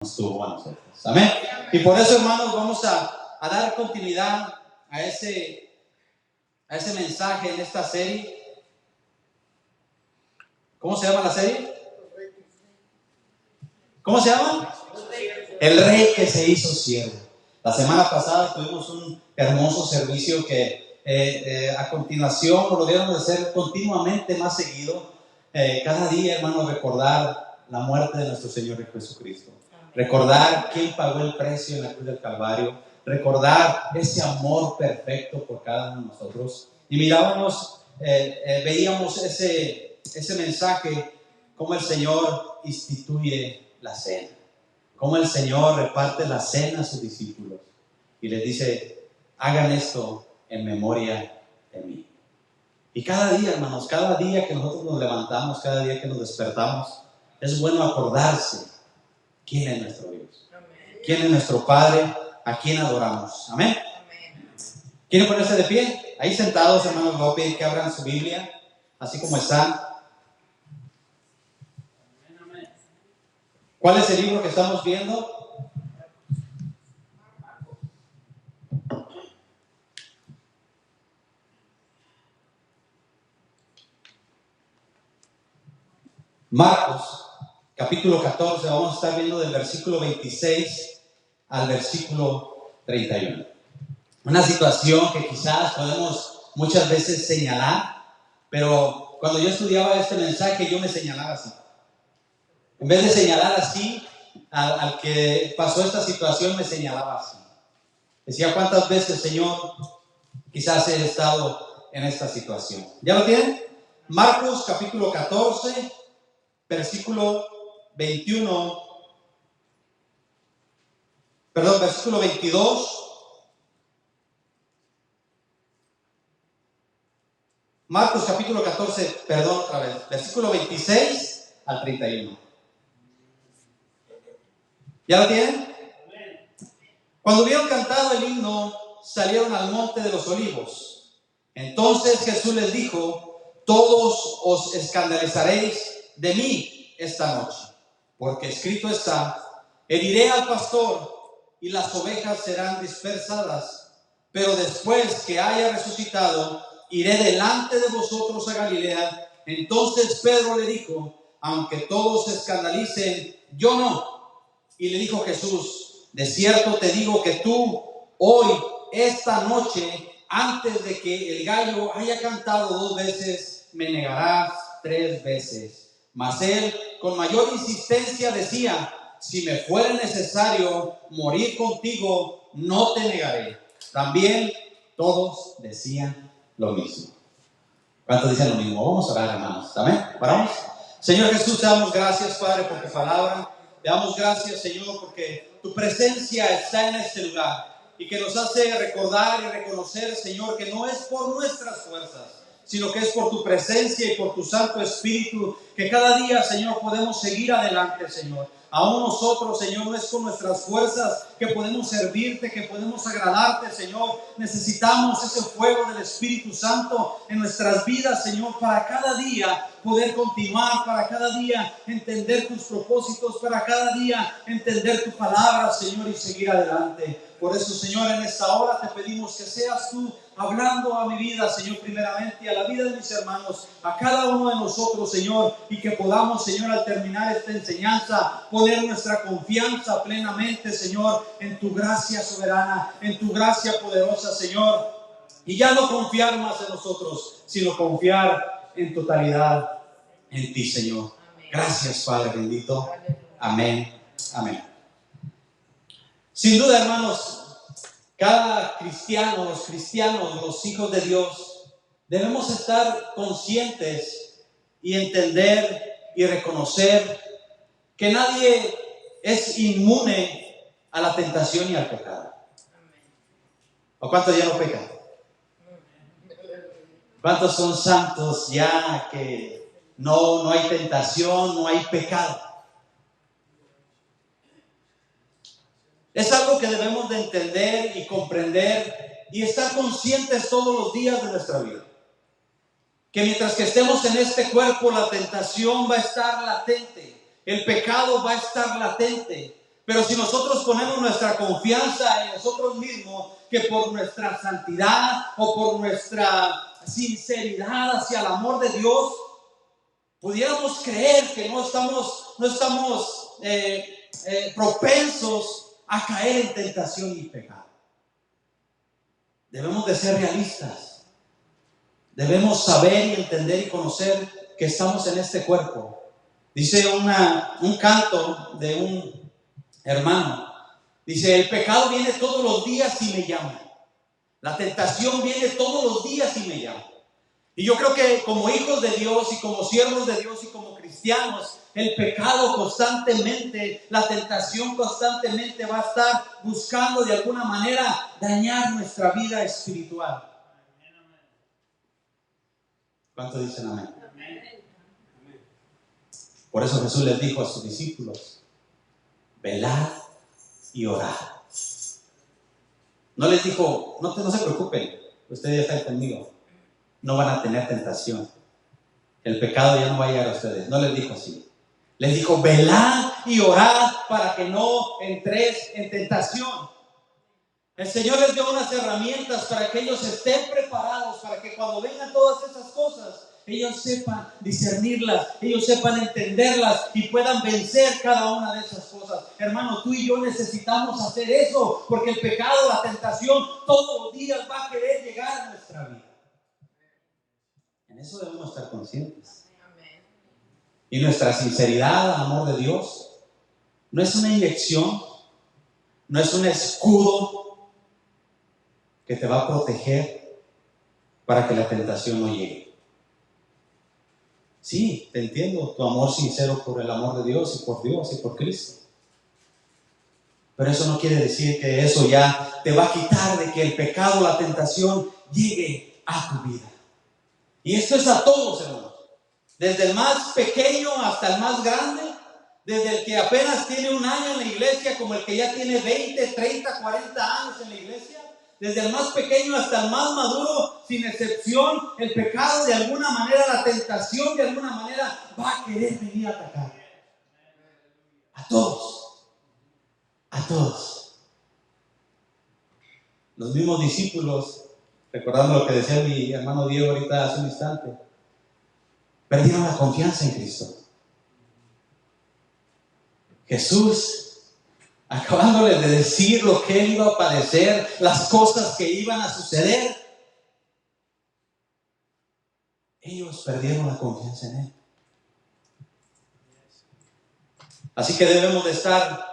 Estuvo a nosotros. Amén. Y por eso, hermanos, vamos a dar continuidad a ese mensaje en esta serie. ¿Cómo se llama la serie? ¿Cómo se llama? El rey que se hizo siervo. La semana pasada tuvimos un hermoso servicio que a continuación lo debemos de hacer continuamente más seguido. Cada día, hermanos, recordar la muerte de nuestro Señor Jesucristo. Recordar quién pagó el precio en la cruz del Calvario. Recordar ese amor perfecto por cada uno de nosotros. Y mirábamos, veíamos ese mensaje, cómo el Señor instituye la cena. Cómo el Señor reparte la cena a sus discípulos. Y les dice, hagan esto en memoria de mí. Y cada día, hermanos, cada día que nosotros nos levantamos, cada día que nos despertamos, es bueno acordarse quién es nuestro Dios. Quién es nuestro Padre, a quién adoramos. Amén. ¿Quieren ponerse de pie? Ahí sentados, hermanos, voy a pedir que abran su Biblia, así como están. ¿Cuál es el libro que estamos viendo? Marcos, capítulo 14, vamos a estar viendo del versículo 26 al versículo 31. Una situación que quizás podemos muchas veces señalar, pero cuando yo estudiaba este mensaje yo me señalaba así. En vez de señalar así al que pasó esta situación, me señalaba así. Decía, ¿cuántas veces, Señor, quizás he estado en esta situación? ¿Ya lo tienen? Marcos, capítulo 14, versículo 22. Marcos capítulo 14, versículo 26 al 31. ¿Ya lo tienen? Cuando hubieron cantado el himno, salieron al monte de los olivos. Entonces Jesús les dijo, todos os escandalizaréis de mí esta noche, porque escrito está, heriré al pastor y las ovejas serán dispersadas, pero después que haya resucitado, iré delante de vosotros a Galilea. Entonces Pedro le dijo, aunque todos se escandalicen, yo no. Y le dijo Jesús, de cierto te digo que tú hoy, esta noche, antes de que el gallo haya cantado 2 veces, me negarás 3 veces. Mas él con mayor insistencia decía, si me fuera necesario morir contigo, no te negaré. También todos decían lo mismo. ¿Cuántos dicen lo mismo? Vamos a orar, hermanos. ¿Amén? ¿Paramos? Señor Jesús, te damos gracias, Padre, por tu palabra. Te damos gracias, Señor, porque tu presencia está en este lugar y que nos hace recordar y reconocer, Señor, que no es por nuestras fuerzas, sino que es por tu presencia y por tu Santo Espíritu, que cada día, Señor, podemos seguir adelante, Señor. Aún nosotros, Señor, no es con nuestras fuerzas que podemos servirte, que podemos agradarte, Señor. Necesitamos ese fuego del Espíritu Santo en nuestras vidas, Señor, para cada día poder continuar, para cada día entender tus propósitos, para cada día entender tu palabra, Señor, y seguir adelante. Por eso, Señor, en esta hora te pedimos que seas tú hablando a mi vida, Señor, primeramente, y a la vida de mis hermanos, a cada uno de nosotros, Señor, y que podamos, Señor, al terminar esta enseñanza, poner nuestra confianza plenamente, Señor, en tu gracia soberana, en tu gracia poderosa, Señor, y ya no confiar más en nosotros, sino confiar en totalidad en ti, Señor. Gracias, Padre bendito. Amén. Amén. Sin duda, hermanos, cada cristiano, los cristianos, los hijos de Dios, debemos estar conscientes y entender y reconocer que nadie es inmune a la tentación y al pecado. ¿O cuántos ya no pecan? ¿Cuántos son santos ya que no hay tentación, no hay pecado? Es algo que debemos de entender y comprender y estar conscientes todos los días de nuestra vida. Que mientras que estemos en este cuerpo, la tentación va a estar latente, el pecado va a estar latente. Pero si nosotros ponemos nuestra confianza en nosotros mismos, que por nuestra santidad o por nuestra sinceridad hacia el amor de Dios, pudiéramos creer que no estamos propensos a caer en tentación y pecado. Debemos de ser realistas. Debemos saber y entender y conocer que estamos en este cuerpo. Dice un canto de un hermano. Dice: el pecado viene todos los días y me llama. La tentación viene todos los días y me llama. Y yo creo que como hijos de Dios y como siervos de Dios y como cristianos, el pecado constantemente, la tentación constantemente va a estar buscando de alguna manera dañar nuestra vida espiritual. ¿Cuántos dicen amén? Por eso Jesús les dijo a sus discípulos: velad y orad. No les dijo: no se preocupen, ustedes ya están conmigo, no van a tener tentación, el pecado ya no va a llegar a ustedes. No les dijo así. Les dijo: velad y orad para que no entréis en tentación. El Señor les dio unas herramientas para que ellos estén preparados, para que cuando vengan todas esas cosas, ellos sepan discernirlas, ellos sepan entenderlas y puedan vencer cada una de esas cosas. Hermano, tú y yo necesitamos hacer eso, porque el pecado, la tentación, todos los días va a querer llegar a nuestra vida. En eso debemos estar conscientes. Y nuestra sinceridad al amor de Dios no es una inyección, no es un escudo que te va a proteger para que la tentación no llegue. Sí, te entiendo, tu amor sincero por el amor de Dios y por Cristo. Pero eso no quiere decir que eso ya te va a quitar de que el pecado, la tentación llegue a tu vida. Y esto es a todos, hermanos. Desde el más pequeño hasta el más grande, desde el que apenas tiene un año en la iglesia, como el que ya tiene 20, 30, 40 años en la iglesia. Desde el más pequeño hasta el más maduro, sin excepción, el pecado de alguna manera, la tentación de alguna manera va a querer venir a atacar. A todos. A todos. Los mismos discípulos, recordando lo que decía mi hermano Diego ahorita hace un instante, perdieron la confianza en Cristo. Jesús, acabándoles de decir lo que Él iba a padecer, las cosas que iban a suceder, ellos perdieron la confianza en Él. Así que debemos de estar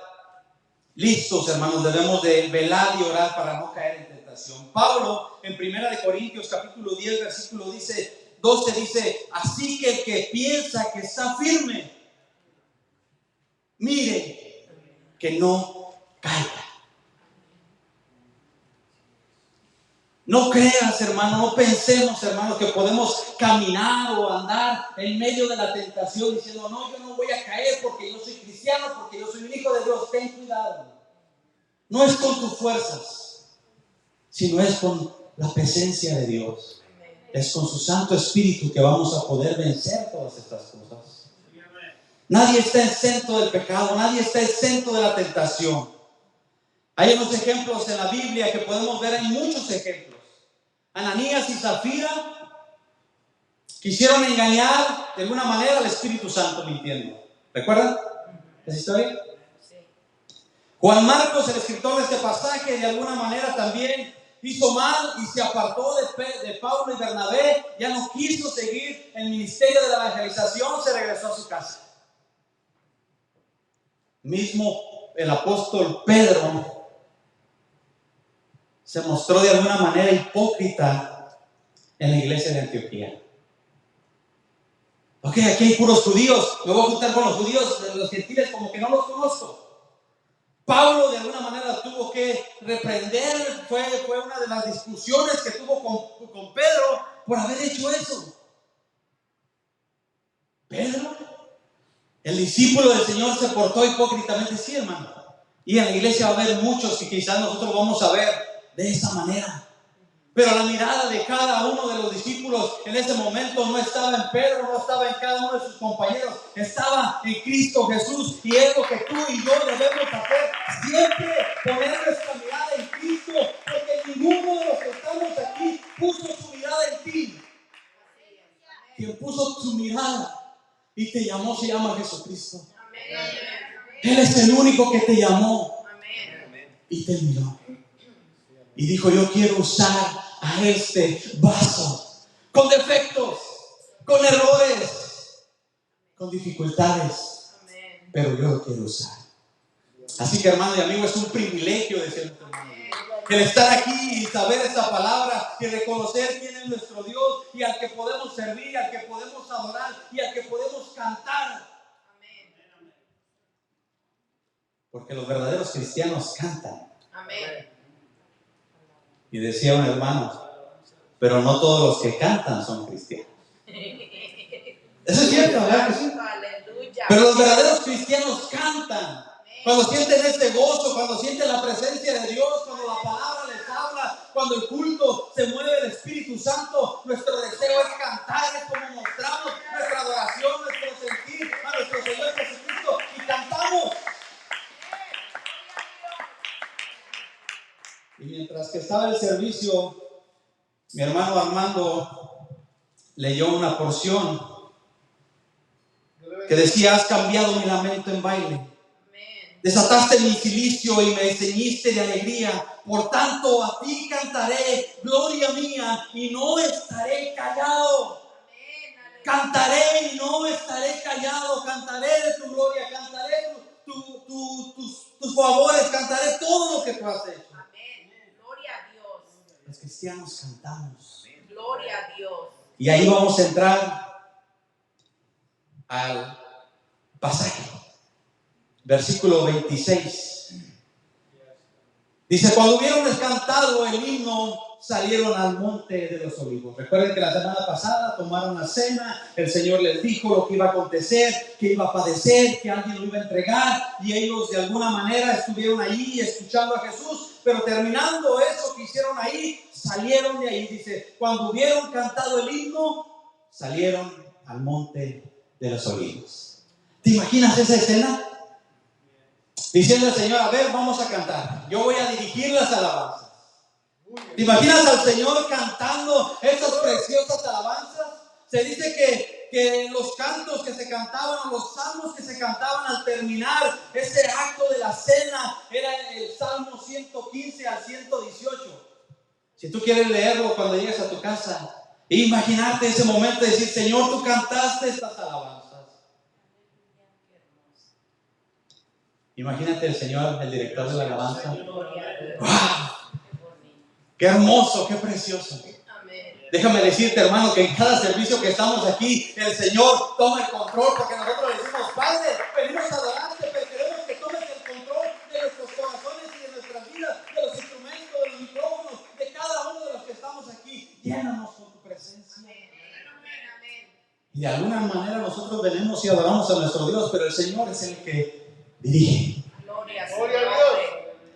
listos, hermanos, debemos de velar y orar para no caer en tentación. Pablo, en 1 Corintios capítulo 10, versículo 12 dice: así que el que piensa que está firme, mire que no caiga. No creas, hermano, no pensemos, hermano, que podemos caminar o andar en medio de la tentación diciendo: no, yo no voy a caer porque yo soy cristiano, porque yo soy un hijo de Dios. Ten cuidado. No es con tus fuerzas, sino es con la presencia de Dios. Es con su Santo Espíritu que vamos a poder vencer todas estas cosas. Nadie está exento del pecado, nadie está exento de la tentación. Hay unos ejemplos en la Biblia que podemos ver, hay muchos ejemplos. Ananías y Zafira quisieron engañar de alguna manera al Espíritu Santo mintiendo. ¿Recuerdan esa historia? Sí. Juan Marcos, el escritor de este pasaje, de alguna manera también hizo mal y se apartó de Pablo y Bernabé. Ya no quiso seguir el ministerio de la evangelización, se regresó a su casa. Mismo el apóstol Pedro se mostró de alguna manera hipócrita en la iglesia de Antioquía. Ok, aquí hay puros judíos, me voy a juntar con los judíos, los gentiles como que no los conozco. Pablo de alguna manera tuvo que reprender, fue una de las discusiones que tuvo con Pedro por haber hecho eso. Pedro, el discípulo del Señor, se portó hipócritamente, sí, hermano. Y en la iglesia va a haber muchos que quizás nosotros vamos a ver de esa manera. Pero la mirada de cada uno de los discípulos en ese momento no estaba en Pedro, no estaba en cada uno de sus compañeros, estaba en Cristo Jesús. Y es lo que tú y yo debemos hacer, siempre poner nuestra mirada en Cristo, porque ninguno de los que estamos aquí puso su mirada en ti. Quien puso su mirada y te llamó se llama Jesucristo. Él es el único que te llamó y te miró. Y dijo, yo quiero usar a este vaso, con defectos, con errores, con dificultades, pero yo lo quiero usar. Así que, hermano y amigo, es un privilegio de ser nuestro hermano. El estar aquí y saber esta palabra y reconocer quién es nuestro Dios y al que podemos servir, al que podemos adorar y al que podemos cantar. Porque los verdaderos cristianos cantan. Amén. Y decía un hermano, pero no todos los que cantan son cristianos. Eso es cierto, ¿verdad que sí? Pero los verdaderos cristianos cantan. Cuando sienten ese gozo, cuando sienten la presencia de Dios, cuando la palabra les habla, cuando el culto se mueve el Espíritu Santo, nuestro deseo es cantar, es como mostramos nuestra adoración, nuestro sentir a nuestro Señor Jesucristo y cantamos. Y mientras que estaba el servicio, mi hermano Armando leyó una porción que decía, has cambiado mi lamento en baile, desataste mi cilicio y me ceñiste de alegría, por tanto a ti cantaré, gloria mía, y no estaré callado. Cantaré y no estaré callado, cantaré de tu gloria, cantaré tus favores, cantaré todo lo que tú has hecho. Los cristianos cantamos. Gloria a Dios. Y ahí vamos a entrar al pasaje. Versículo 26. Dice, cuando hubieron cantado el himno, salieron al monte de los olivos. Recuerden que la semana pasada tomaron la cena, el Señor les dijo lo que iba a acontecer, que iba a padecer, que alguien lo iba a entregar, y ellos de alguna manera estuvieron ahí escuchando a Jesús, pero terminando eso que hicieron ahí, salieron de ahí. Dice, cuando hubieron cantado el himno, salieron al monte de los olivos. ¿Te imaginas esa escena? Diciendo al Señor, a ver, vamos a cantar, yo voy a dirigir las alabanzas. ¿Te imaginas al Señor cantando esas preciosas alabanzas? Se dice que los cantos que se cantaban, los salmos que se cantaban al terminar ese acto de la cena, era el Salmo 115 al 118. Si tú quieres leerlo cuando llegues a tu casa, imaginarte ese momento de decir, Señor, tú cantaste estas alabanzas. Imagínate el Señor, el director de la alabanza. ¡Wow! ¡Qué hermoso, qué precioso! Déjame decirte, hermano, que en cada servicio que estamos aquí, el Señor toma el control, porque nosotros le decimos, Padre, venimos a adorarte, pero queremos que tomes el control de nuestros corazones y de nuestras vidas, de los instrumentos, de los micrófonos, de cada uno de los que estamos aquí. Llénanos con tu presencia. Y de alguna manera nosotros venimos y adoramos a nuestro Dios, pero el Señor es el que dirige. Gloria a Dios.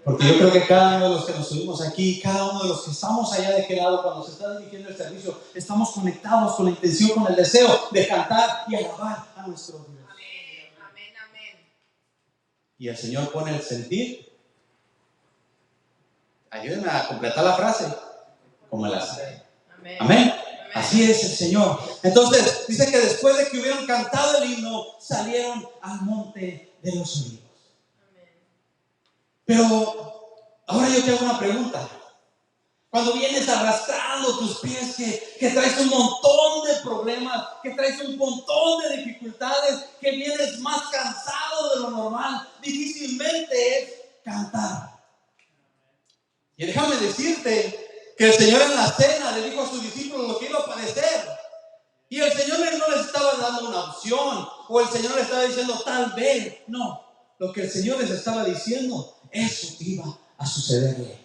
Porque yo creo que cada uno de los que nos subimos aquí, cada uno de los que estamos allá de aquel lado, cuando se está dirigiendo el servicio, estamos conectados con la intención, con el deseo de cantar y alabar a nuestro Dios. Amén, amén, amén. Y el Señor pone el sentir. Ayúdenme a completar la frase. Como el hace. Amén. Amén. Así es el Señor. Entonces, dice que después de que hubieron cantado el himno, salieron al monte de los olivos. Pero ahora yo te hago una pregunta. Cuando vienes arrastrando tus pies, que traes un montón de problemas, que traes un montón de dificultades, que vienes más cansado de lo normal, difícilmente es cantar. Y déjame decirte que el Señor en la cena le dijo a sus discípulos lo que iba a padecer. Y el Señor no les estaba dando una opción, o el Señor les estaba diciendo tal vez. No, lo que el Señor les estaba diciendo, eso iba a sucederle.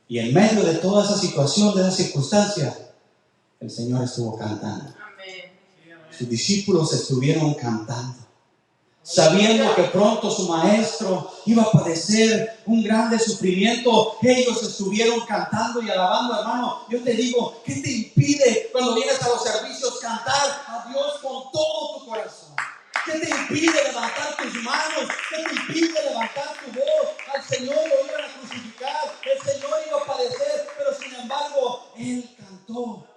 Y en medio de toda esa situación, de esa circunstancia, el Señor estuvo cantando. Sus discípulos estuvieron cantando. sabiendo que pronto su maestro iba a padecer un grande sufrimiento, ellos estuvieron cantando y alabando. Hermano, yo te digo, ¿qué te impide cuando vienes a los servicios cantar a Dios con todo tu corazón? ¿Qué te impide levantar tus manos? ¿Qué te impide levantar tu voz? Al Señor lo iban a crucificar, el Señor iba a padecer, pero sin embargo, Él cantó.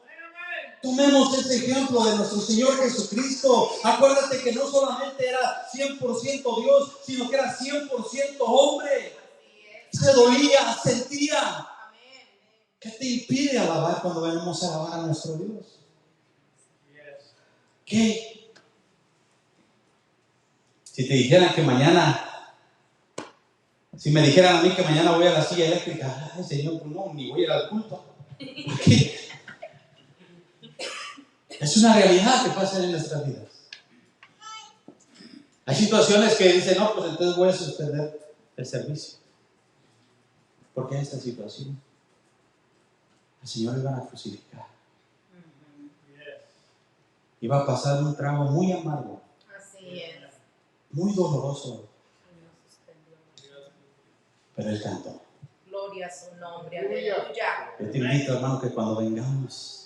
Tomemos ese ejemplo de nuestro Señor Jesucristo. Acuérdate que no solamente era 100% Dios, sino que era 100% hombre. Se dolía, sentía. ¿Qué te impide alabar cuando venimos a alabar a nuestro Dios? ¿Qué? Si te dijeran que mañana, si me dijeran a mí que mañana voy a la silla eléctrica, ay Señor, pues no, ni voy a ir al culto. ¿Qué? Es una realidad que pasa en nuestras vidas. Hay situaciones que dicen, no, pues entonces voy a suspender el servicio. ¿Por qué esta situación? Al Señor le iban a crucificar. Iba a pasar un trago muy amargo. Así es. Muy doloroso. Pero Él cantó. Gloria a su nombre, aleluya. Yo te invito, hermano, que cuando vengamos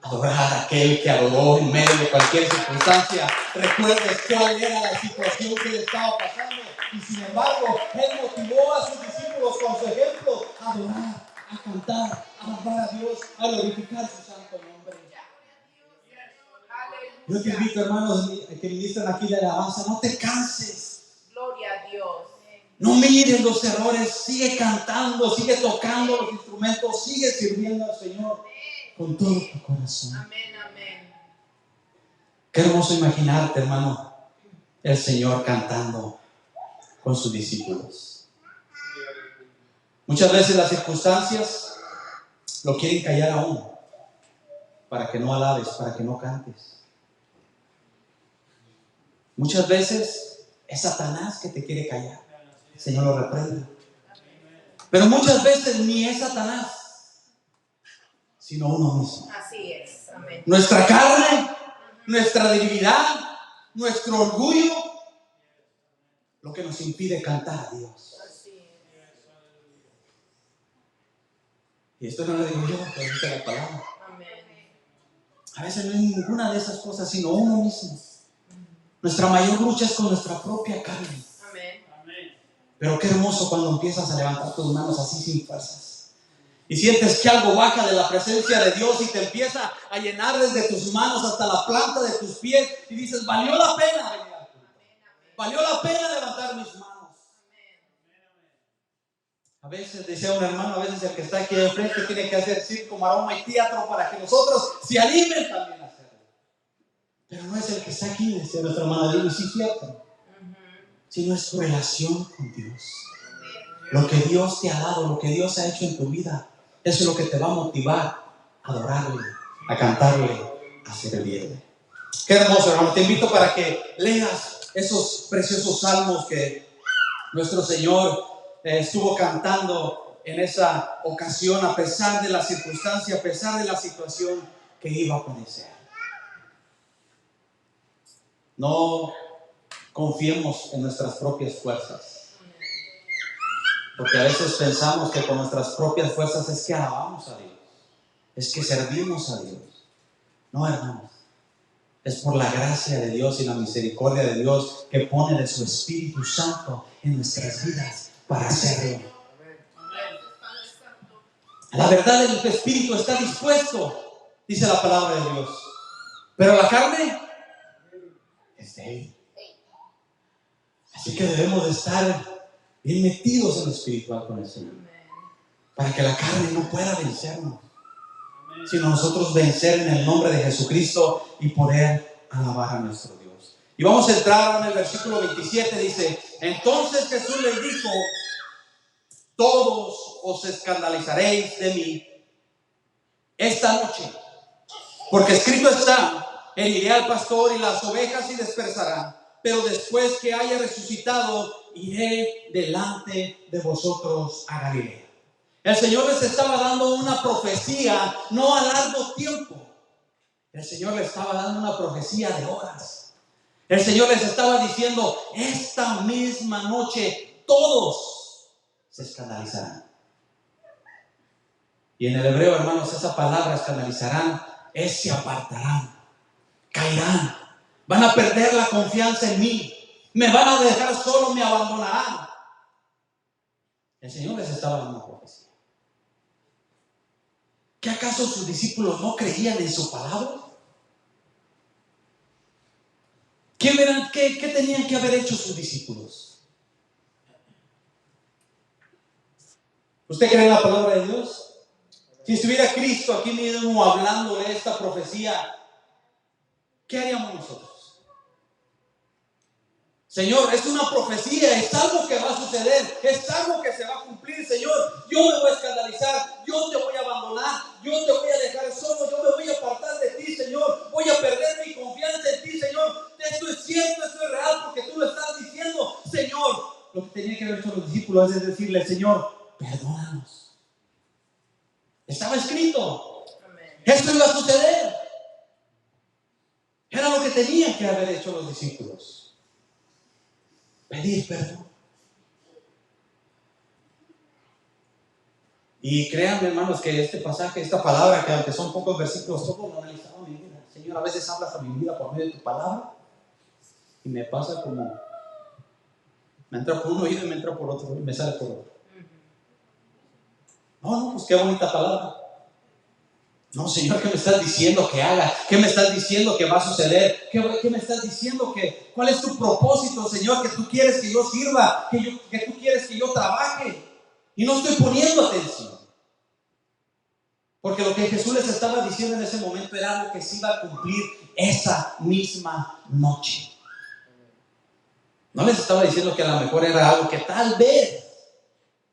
adorar a aquel que adoró en medio de cualquier circunstancia, recuerdes cuál era la situación que le estaba pasando, y sin embargo Él motivó a sus discípulos con su ejemplo a adorar, a cantar, a alabar a Dios, a glorificar su santo nombre. Yo te invito, hermanos, que ministran aquí de alabanza, no te canses. Gloria a Dios. No mires los errores, sigue cantando, sigue tocando los instrumentos, sigue sirviendo al Señor con todo tu corazón. Amén, amén. Qué hermoso imaginarte, hermano, el Señor cantando con sus discípulos. Muchas veces las circunstancias lo quieren callar a uno, para que no alabes, para que no cantes. Muchas veces es Satanás que te quiere callar. El Señor lo reprende. Pero muchas veces ni es Satanás, sino uno mismo. Así es. Amén. Nuestra carne, nuestra debilidad, nuestro orgullo, lo que nos impide cantar a Dios. Y esto no lo digo yo, pero dice la palabra. A veces no es ninguna de esas cosas, sino uno mismo. Nuestra mayor lucha es con nuestra propia carne. Pero qué hermoso cuando empiezas a levantar tus manos así sin fuerzas. Y sientes que algo baja de la presencia de Dios y te empieza a llenar desde tus manos hasta la planta de tus pies. Y dices, valió la pena venir al culto. Valió la pena levantar mis manos. A veces, decía un hermano, a veces el que está aquí de frente tiene que hacer circo, maroma y teatro para que nosotros se animen también a hacerlo. Pero no es el que está aquí, decía nuestra hermana Lili, sí, cierto. Sino es tu relación con Dios. Lo que Dios te ha dado, lo que Dios ha hecho en tu vida. Eso es lo que te va a motivar a adorarle, a cantarle, a servirle. Qué hermoso, hermano. Te invito para que leas esos preciosos salmos que nuestro Señor estuvo cantando en esa ocasión, a pesar de la circunstancia, a pesar de la situación que iba a padecer. No confiemos en nuestras propias fuerzas. Porque a veces pensamos que con nuestras propias fuerzas es que alabamos a Dios, es que servimos a Dios. No, hermanos, es por la gracia de Dios y la misericordia de Dios que pone de su Espíritu Santo en nuestras vidas para hacerlo. La verdad, el Espíritu está dispuesto, dice la palabra de Dios, pero la carne es débil. Así que debemos de estar bien metidos en lo espiritual con el Señor, para que la carne no pueda vencernos, sino nosotros vencer en el nombre de Jesucristo y poder alabar a nuestro Dios. Y vamos a entrar en el versículo 27, dice, entonces Jesús les dijo, todos os escandalizaréis de mí esta noche, porque escrito está, heriré al pastor y las ovejas se dispersarán, pero después que haya resucitado, iré delante de vosotros a Galilea. El Señor les estaba dando una profecía, no a largo tiempo. El Señor les estaba dando una profecía de horas. El Señor les estaba diciendo, esta misma noche todos se escandalizarán. Y en el hebreo, hermanos, esa palabra escandalizarán es se apartarán, caerán, van a perder la confianza en mí, me van a dejar solo, me abandonarán. El Señor les estaba dando una profecía. ¿Qué acaso sus discípulos no creían en su palabra? ¿Qué tenían que haber hecho sus discípulos? ¿Usted cree en la palabra de Dios? Si estuviera Cristo aquí mismo hablando de esta profecía, ¿qué haríamos nosotros? Señor, es una profecía, es algo que va a suceder, es algo que se va a cumplir, Señor. Yo me voy a escandalizar, yo te voy a abandonar, yo te voy a dejar solo, yo me voy a apartar de ti, Señor. Voy a perder mi confianza en ti, Señor. Esto es cierto, esto es real, porque tú lo estás diciendo, Señor. Lo que tenía que haber hecho los discípulos es decirle, Señor, perdónanos. Estaba escrito. Amén. Esto iba a suceder. Era lo que tenían que haber hecho los discípulos. Pedir perdón. Y créanme, hermanos, que este pasaje, esta palabra, que aunque son pocos versículos, todo lo analizado en mi vida. Señor, a veces hablas a mi vida por medio de tu palabra y me pasa como me entra por un oído y me entra por otro y me sale por otro. No, pues qué bonita palabra. No, Señor, ¿qué me estás diciendo que haga? ¿Qué me estás diciendo que va a suceder? ¿Qué me estás diciendo que? ¿Cuál es tu propósito, Señor? Que tú quieres que yo sirva, que tú quieres que yo trabaje. Y no estoy poniendo atención. Porque lo que Jesús les estaba diciendo en ese momento era algo que se iba a cumplir esa misma noche. No les estaba diciendo que a lo mejor era algo que tal vez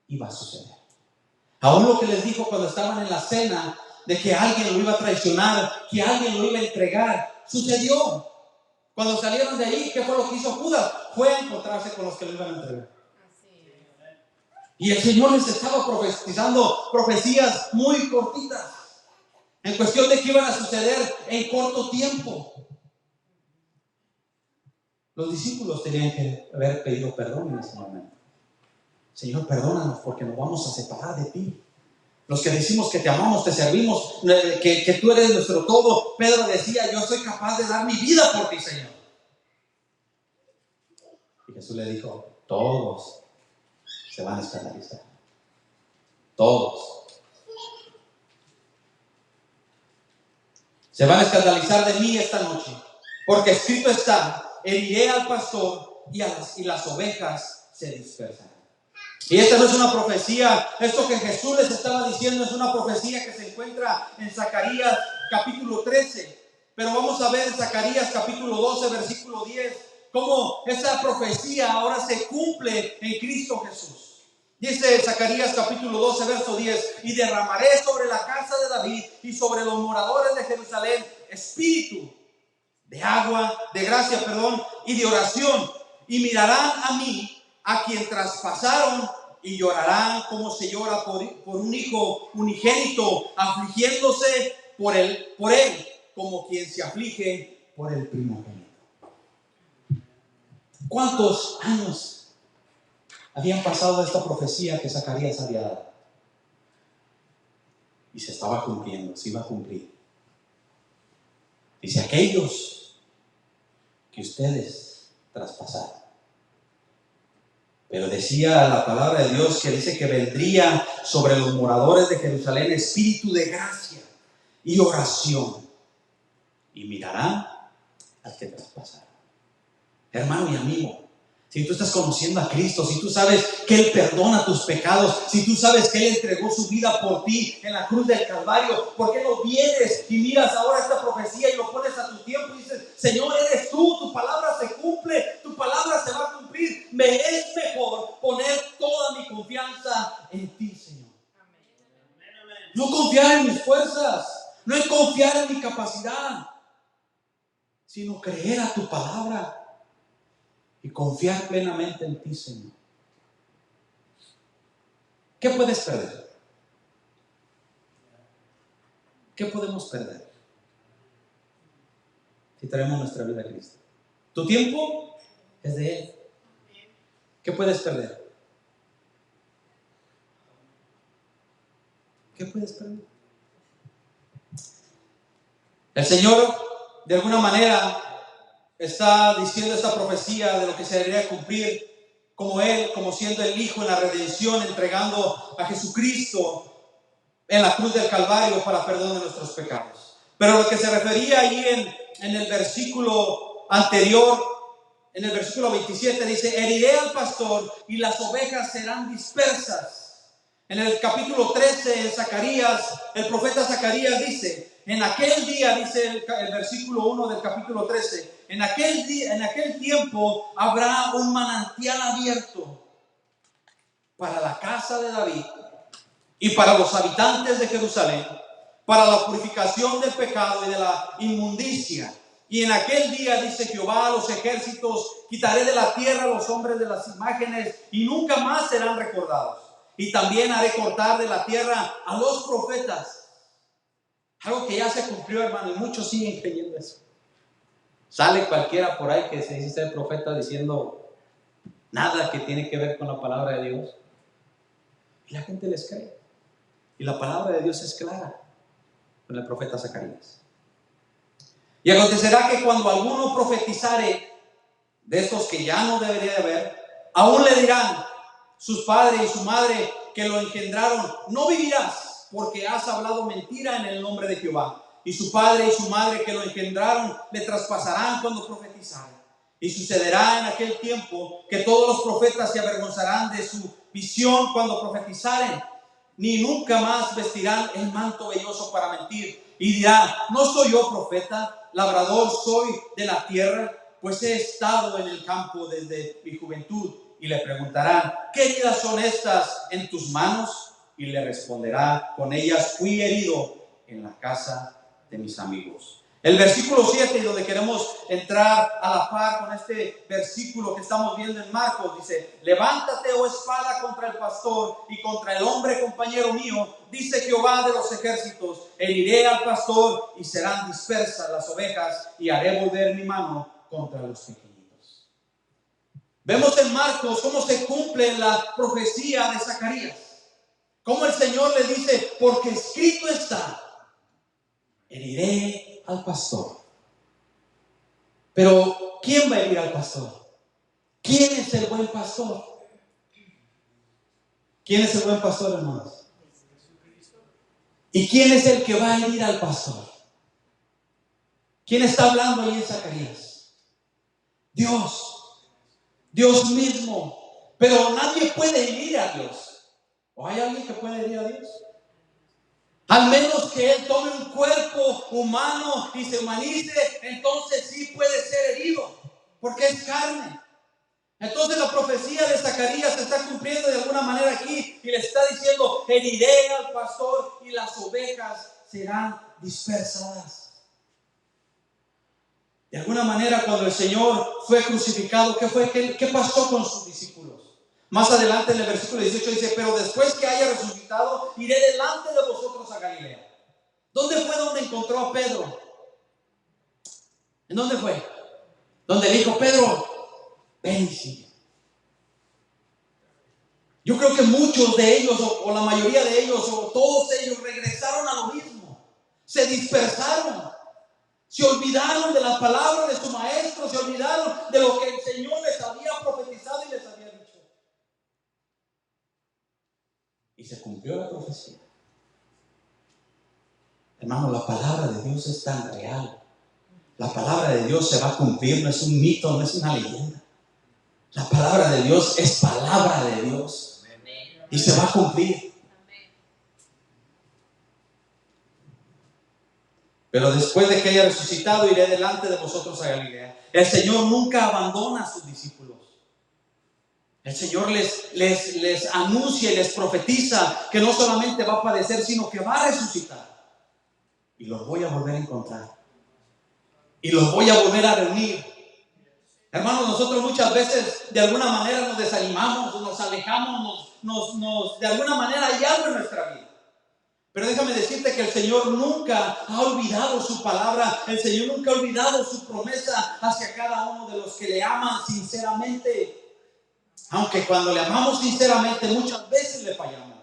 iba a suceder. Aún lo que les dijo cuando estaban en la cena, de que alguien lo iba a traicionar, que alguien lo iba a entregar, sucedió. Cuando salieron de ahí, ¿qué fue lo que hizo Judas? Fue a encontrarse con los que lo iban a entregar. Así es. Y el Señor les estaba profetizando profecías muy cortitas, en cuestión de que iban a suceder en corto tiempo. Los discípulos tenían que haber pedido perdón en ese momento. Señor, perdónanos porque nos vamos a separar de ti. Los que decimos que te amamos, te servimos, que tú eres nuestro todo. Pedro decía, yo soy capaz de dar mi vida por ti, Señor. Y Jesús le dijo, todos se van a escandalizar. Todos. Se van a escandalizar de mí esta noche. Porque escrito está, heriré al pastor y las ovejas se dispersarán. Y esta no es una profecía, esto que Jesús les estaba diciendo es una profecía que se encuentra en Zacarías capítulo 13. Pero vamos a ver en Zacarías capítulo 12, versículo 10, cómo esa profecía ahora se cumple en Cristo Jesús. Dice Zacarías capítulo 12, verso 10, y derramaré sobre la casa de David y sobre los moradores de Jerusalén espíritu de agua, de gracia, y de oración, y mirarán a mí, a quien traspasaron, y llorarán como se llora por un hijo unigénito, afligiéndose por él, como quien se aflige por el primogénito. ¿Cuántos años habían pasado de esta profecía que Zacarías había dado? Y se estaba cumpliendo, se iba a cumplir. Dice, aquellos que ustedes traspasaron. Pero decía la palabra de Dios que dice que vendría sobre los moradores de Jerusalén espíritu de gracia y oración, y mirarán al que traspasaron. Hermano y amigo, si tú estás conociendo a Cristo, si tú sabes que Él perdona tus pecados, si tú sabes que Él entregó su vida por ti en la cruz del Calvario, ¿por qué no vienes y miras ahora esta profecía y lo pones a tu tiempo y dices, Señor, eres tú, tu palabra se cumple, tu palabra se va a cumplir? Me es mejor poner toda mi confianza en ti, Señor. No confiar en mis fuerzas, no es confiar en mi capacidad, sino creer a tu palabra y confiar plenamente en ti, Señor. ¿Qué puedes perder? ¿Qué podemos perder si traemos nuestra vida a Cristo? Tu tiempo es de Él. ¿Qué puedes perder? ¿Qué puedes perder? El Señor, de alguna manera, está diciendo esta profecía de lo que se debería cumplir, como Él, como siendo el Hijo en la redención, entregando a Jesucristo en la cruz del Calvario para perdón de nuestros pecados. Pero lo que se refería ahí en el versículo anterior, en el versículo 27, dice: heriré al pastor y las ovejas serán dispersas. En el capítulo 13, en Zacarías, el profeta Zacarías dice: en aquel día, dice el versículo 1 del capítulo 13, en aquel tiempo habrá un manantial abierto para la casa de David y para los habitantes de Jerusalén, para la purificación del pecado y de la inmundicia. Y en aquel día, dice Jehová a los ejércitos, quitaré de la tierra a los hombres de las imágenes y nunca más serán recordados. Y también haré cortar de la tierra a los profetas. Algo que ya se cumplió, hermano, y muchos siguen creyendo eso. Sale cualquiera por ahí que se dice ser profeta diciendo nada que tiene que ver con la palabra de Dios. Y la gente les cree. Y la palabra de Dios es clara con el profeta Zacarías. Y acontecerá que cuando alguno profetizare de estos que ya no debería de haber, aún le dirán sus padres y su madre que lo engendraron: no vivirás, porque has hablado mentira en el nombre de Jehová. Y su padre y su madre que lo engendraron le traspasarán cuando profetizaren. Y sucederá en aquel tiempo que todos los profetas se avergonzarán de su visión cuando profetizaren, ni nunca más vestirán el manto velloso para mentir. Y dirá: ¿no soy yo profeta? Labrador soy de la tierra, pues he estado en el campo desde mi juventud. Y le preguntarán: ¿qué heridas son estas en tus manos? Y le responderá: con ellas fui herido en la casa de mis amigos. El versículo 7, y donde queremos entrar a la par con este versículo que estamos viendo en Marcos, dice: levántate, oh espada, contra el pastor y contra el hombre compañero mío, dice Jehová de los ejércitos. Heriré al pastor y serán dispersas las ovejas, y haré volver mi mano contra los pequeñitos. Vemos en Marcos cómo se cumple la profecía de Zacarías. Cómo el Señor le dice: porque escrito está, heriré al pastor. Pero ¿quién va a herir al pastor? ¿Quién es el buen pastor? ¿Quién es el buen pastor, hermanos? ¿Y quién es el que va a herir al pastor? ¿Quién está hablando ahí en Zacarías? Dios mismo. Pero nadie puede herir a Dios. ¿O hay alguien que puede herir a Dios? Al menos que Él tome un cuerpo humano y se humanice, entonces sí puede ser herido, porque es carne. Entonces la profecía de Zacarías se está cumpliendo de alguna manera aquí, y le está diciendo: heriré al pastor y las ovejas serán dispersadas. De alguna manera, cuando el Señor fue crucificado, ¿Qué pasó con sus discípulos? Más adelante en el versículo 18 dice: pero después que haya resucitado, iré delante de vosotros a Galilea. ¿Dónde fue donde encontró a Pedro? ¿En dónde fue? Donde le dijo: Pedro, ven y sigue. Yo creo que muchos de ellos, o la mayoría de ellos, o todos ellos, regresaron a lo mismo. Se dispersaron. Se olvidaron de la palabra de su maestro. Se olvidaron de lo que el Señor les había profetizado y les había dicho. Y se cumplió la profecía. Hermano, la palabra de Dios es tan real. La palabra de Dios se va a cumplir, no es un mito, no es una leyenda. La palabra de Dios es palabra de Dios. Y se va a cumplir. Pero después de que haya resucitado, iré delante de vosotros a Galilea. El Señor nunca abandona a sus discípulos. El Señor les anuncia y les profetiza que no solamente va a padecer, sino que va a resucitar. Y los voy a volver a encontrar. Y los voy a volver a reunir. Hermanos, nosotros muchas veces de alguna manera nos desanimamos, nos alejamos, de alguna manera hay algo en nuestra vida. Pero déjame decirte que el Señor nunca ha olvidado su palabra. El Señor nunca ha olvidado su promesa hacia cada uno de los que le aman sinceramente. Aunque cuando le amamos sinceramente muchas veces le fallamos.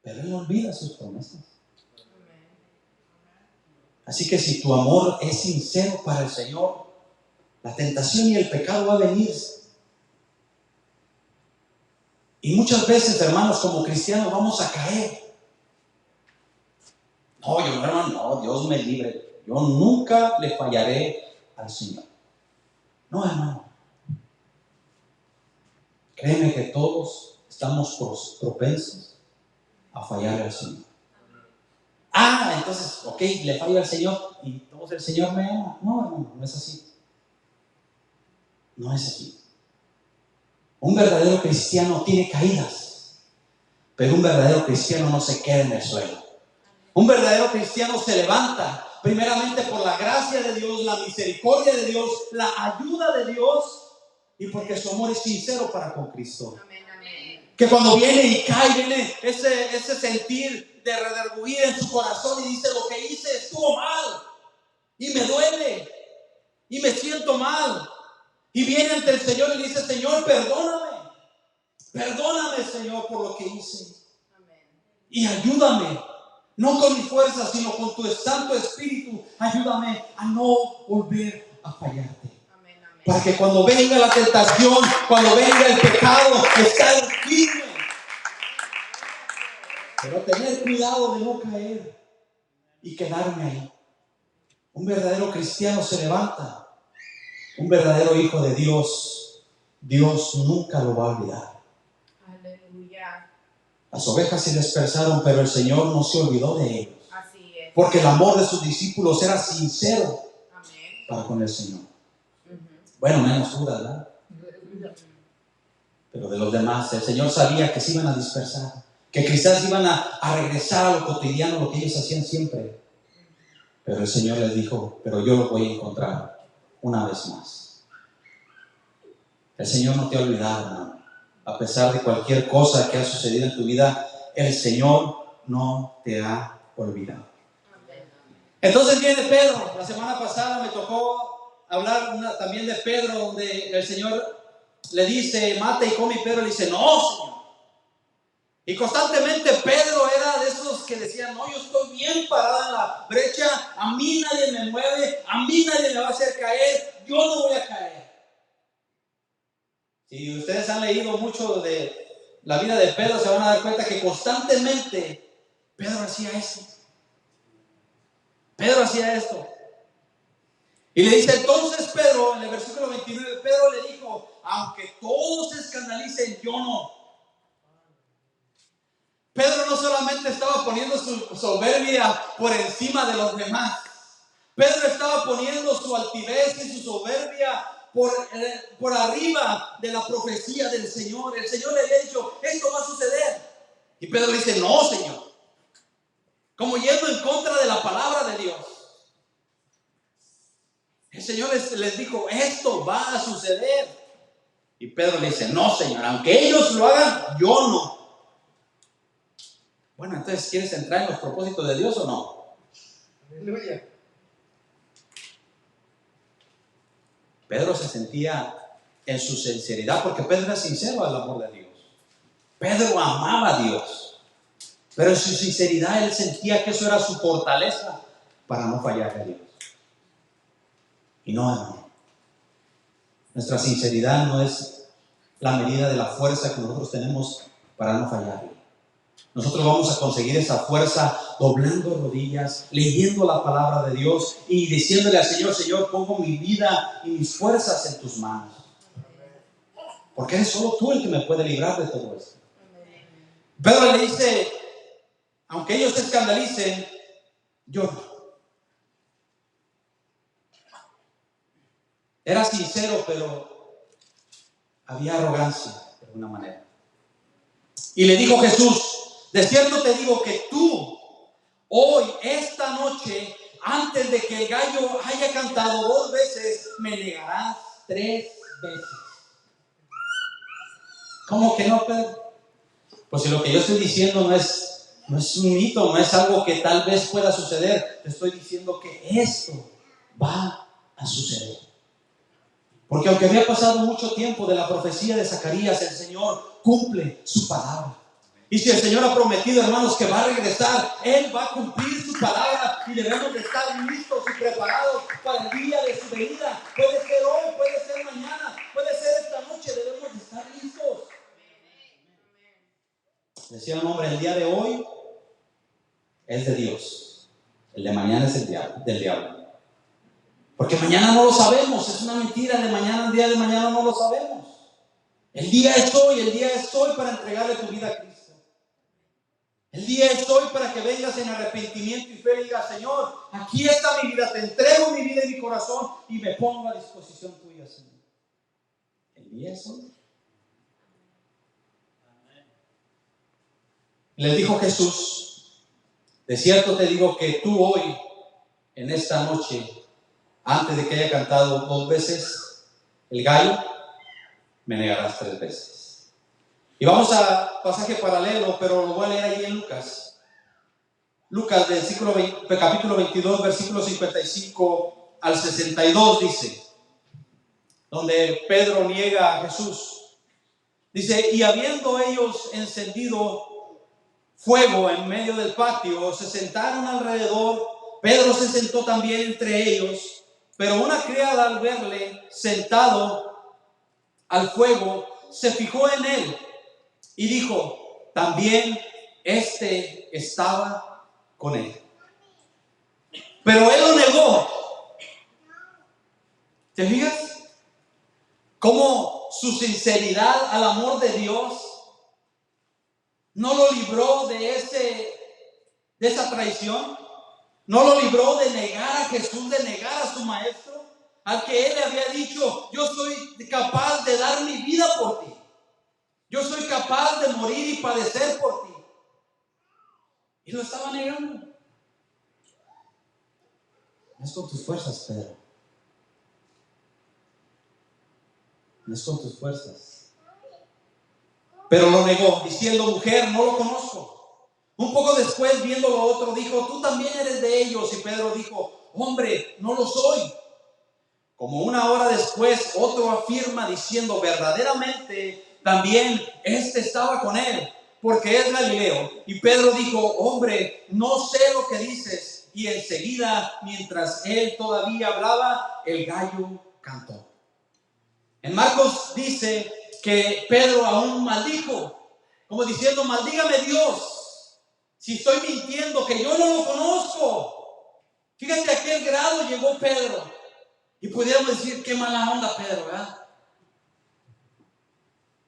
Pero Él no olvida sus promesas. Así que si tu amor es sincero para el Señor, la tentación y el pecado va a venir. Y muchas veces, hermanos, como cristianos vamos a caer. No, yo hermano, no, Dios me libre. Yo nunca le fallaré al Señor. No, hermano. Créeme que todos estamos propensos a fallar al Señor. Entonces, ok, le fallo al Señor y entonces el Señor me ama. No, hermano, no es así. No es así. Un verdadero cristiano tiene caídas, pero un verdadero cristiano no se queda en el suelo. Un verdadero cristiano se levanta primeramente por la gracia de Dios, la misericordia de Dios, la ayuda de Dios y porque su amor es sincero para con Cristo. Amén, amén. Que cuando viene y cae, viene ese sentir de redarguir en su corazón y dice: lo que hice estuvo mal y me duele y me siento mal. Y viene ante el Señor y dice: Señor, perdóname. Perdóname, Señor, por lo que hice. Amén. Y ayúdame, no con mi fuerza, sino con tu Santo Espíritu. Ayúdame a no volver a fallarte. Amén, amén. Para que cuando venga la tentación, cuando venga el pecado, estar firme. Pero tener cuidado de no caer y quedarme ahí. Un verdadero cristiano se levanta. Un verdadero hijo de Dios, Dios nunca lo va a olvidar. Aleluya. Las ovejas se dispersaron, pero el Señor no se olvidó de ellos. Así es. Porque el amor de sus discípulos era sincero Amén. para con el Señor. Ujú. Bueno, menos Judas, ¿verdad? Pero de los demás, el Señor sabía que se iban a dispersar, que quizás iban a regresar a lo cotidiano, lo que ellos hacían siempre. Pero el Señor les dijo: pero yo los voy a encontrar una vez más. El Señor no te ha olvidado, hermano. A pesar de cualquier cosa que ha sucedido en tu vida, el Señor no te ha olvidado. Entonces viene Pedro. La semana pasada me tocó hablar también de Pedro, donde el Señor le dice: mata y come, y Pedro le dice: no, Señor. Y constantemente Pedro era de esos que decían: no, yo estoy bien parado en la brecha, a mí nadie me mueve, a mí nadie me va a hacer caer, yo no voy a caer. Si ustedes han leído mucho de la vida de Pedro, se van a dar cuenta que constantemente Pedro hacía esto. Pedro hacía esto. Y le dice entonces Pedro, en el versículo 29, Pedro le dijo: aunque todos se escandalicen, yo no. Pedro no solamente estaba poniendo su soberbia por encima de los demás. Pedro estaba poniendo su altivez y su soberbia por arriba de la profecía del Señor. El Señor le había dicho: esto va a suceder. Y Pedro le dice: no, Señor. Como yendo en contra de la palabra de Dios. El Señor les dijo: esto va a suceder. Y Pedro le dice: no, Señor, aunque ellos lo hagan, yo no. Bueno, entonces, ¿quieres entrar en los propósitos de Dios o no? Aleluya. Pedro se sentía en su sinceridad, porque Pedro era sincero al amor de Dios. Pedro amaba a Dios, pero en su sinceridad él sentía que eso era su fortaleza para no fallarle a Dios. Y no, hermano, nuestra sinceridad no es la medida de la fuerza que nosotros tenemos para no fallarle. Nosotros vamos a conseguir esa fuerza doblando rodillas, leyendo la palabra de Dios y diciéndole al Señor: Señor, pongo mi vida y mis fuerzas en tus manos. Porque eres solo tú el que me puede librar de todo esto. Pedro le dice: aunque ellos se escandalicen, yo no. Era sincero, pero había arrogancia de alguna manera. Y le dijo Jesús: de cierto te digo que tú, hoy, esta noche, antes de que el gallo haya cantado 2 veces, me negarás 3 veces. ¿Cómo que no, Pedro? Pues si lo que yo estoy diciendo no es un mito, no es algo que tal vez pueda suceder, te estoy diciendo que esto va a suceder. Porque aunque había pasado mucho tiempo de la profecía de Zacarías, el Señor cumple su palabra. Y si el Señor ha prometido, hermanos, que va a regresar, Él va a cumplir su palabra y debemos de estar listos y preparados para el día de su venida. Puede ser hoy, puede ser mañana, puede ser esta noche, debemos de estar listos. Decía un hombre, el día de hoy es de Dios, el de mañana es del diablo. Porque mañana no lo sabemos, es una mentira, el día de mañana no lo sabemos. El día es hoy para entregarle tu vida a Cristo. El día es hoy para que vengas en arrepentimiento y fe y digas, Señor, aquí está mi vida, te entrego mi vida y mi corazón y me pongo a disposición tuya, Señor. El día es hoy. Les dijo Jesús, de cierto te digo que tú hoy, en esta noche, antes de que haya cantado 2 veces el gallo, me negarás 3 veces. Y vamos a pasaje paralelo, pero lo voy a leer ahí en Lucas. Lucas, capítulo 22, versículo 55 al 62 dice, donde Pedro niega a Jesús. Dice, y habiendo ellos encendido fuego en medio del patio, se sentaron alrededor. Pedro se sentó también entre ellos, pero una criada al verle sentado al fuego, se fijó en él y dijo, también este estaba con él. Pero él lo negó. ¿Te fijas? Cómo su sinceridad al amor de Dios no lo libró de esa traición. No lo libró de negar a Jesús, de negar a su maestro, al que él le había dicho, yo soy capaz de dar mi vida por ti. Yo soy capaz de morir y padecer por ti. Y lo estaba negando. No es con tus fuerzas, Pedro. No es con tus fuerzas. Pero lo negó, diciendo, mujer, no lo conozco. Un poco después, viendo lo otro, dijo, tú también eres de ellos. Y Pedro dijo, hombre, no lo soy. Como una hora después, otro afirma diciendo, verdaderamente, también este estaba con él, porque es Galileo. Y Pedro dijo, hombre, no sé lo que dices. Y enseguida, mientras él todavía hablaba, el gallo cantó. En Marcos dice que Pedro aún maldijo, como diciendo, maldígame Dios, si estoy mintiendo, que yo no lo conozco. Fíjate a qué grado llegó Pedro. Y pudiéramos decir, qué mala onda Pedro, ¿verdad?